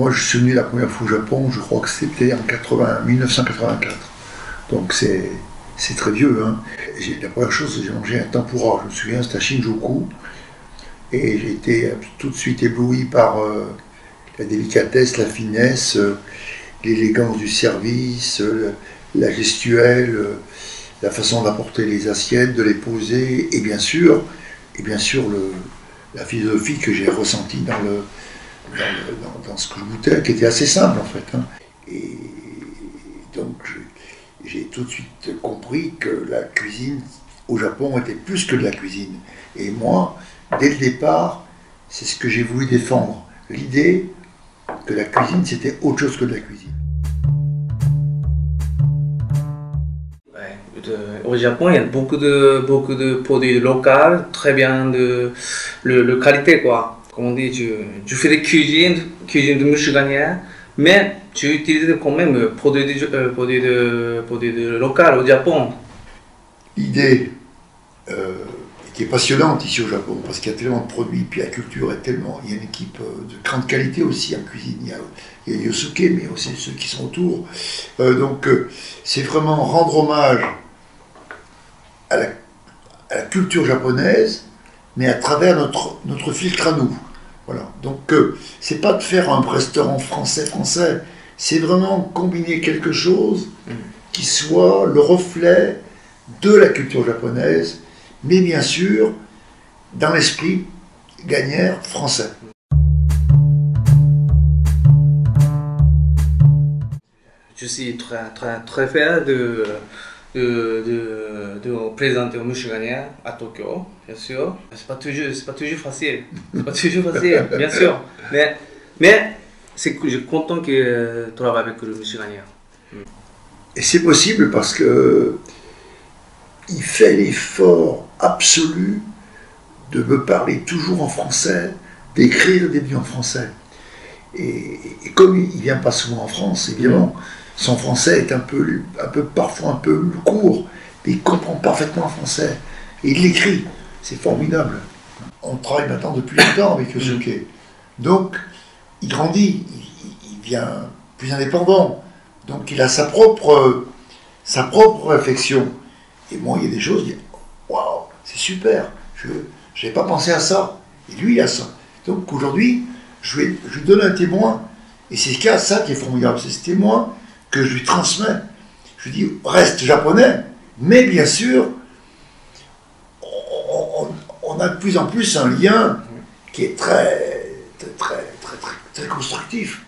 Moi, je suis venu la première fois au Japon, je crois que c'était en 1984. Donc c'est très vieux. Hein. La première chose, j'ai mangé un tempura. Je me souviens, c'était à Shinjuku. Et j'ai été tout de suite ébloui par la délicatesse, la finesse, l'élégance du service, la gestuelle, la façon d'apporter les assiettes, de les poser, et bien sûr la philosophie que j'ai ressentie dans ce que je goûtais, qui était assez simple en fait. Hein. Et donc j'ai tout de suite compris que la cuisine au Japon était plus que de la cuisine. Et moi, dès le départ, c'est ce que j'ai voulu défendre. L'idée que la cuisine, c'était autre chose que de la cuisine. Au Japon, il y a beaucoup de produits locaux, très bien le qualité quoi. Comme on dit, tu fais des cuisine de michiganien, mais tu utilises quand même produits locaux au Japon. L'idée qui est passionnante ici au Japon, parce qu'il y a tellement de produits, puis la culture est tellement... Il y a une équipe de grande qualité aussi en cuisine. Il y a Yosuke, mais aussi ceux qui sont autour. Donc c'est vraiment rendre hommage à la culture japonaise, mais à travers notre filtre à nous. Voilà. Donc c'est pas de faire un restaurant français, c'est vraiment combiner quelque chose qui soit le reflet de la culture japonaise, mais bien sûr dans l'esprit gagnère français. Je suis très fier de présenter au Michiganien à Tokyo, bien sûr. C'est pas toujours facile. C'est pas toujours facile, bien sûr. Mais je suis content que tu travailles avec le Michiganien. Et c'est possible parce que il fait l'effort absolu de me parler toujours en français, d'écrire des livres en français. Et comme il ne vient pas souvent en France, évidemment, son français est parfois un peu court, mais il comprend parfaitement le français. Et il l'écrit, c'est formidable. On travaille maintenant depuis longtemps avec Yosuke. Donc, il grandit, il devient plus indépendant. Donc, il a sa propre réflexion. Et moi, il y a des choses, je dis, waouh, c'est super, je n'avais pas pensé à ça. Et lui, il a ça. Donc, aujourd'hui, je lui donne un témoin. Et c'est ça qui est formidable, c'est ce témoin que je lui transmets. Je lui dis, reste japonais, mais bien sûr, on a de plus en plus un lien qui est très constructif.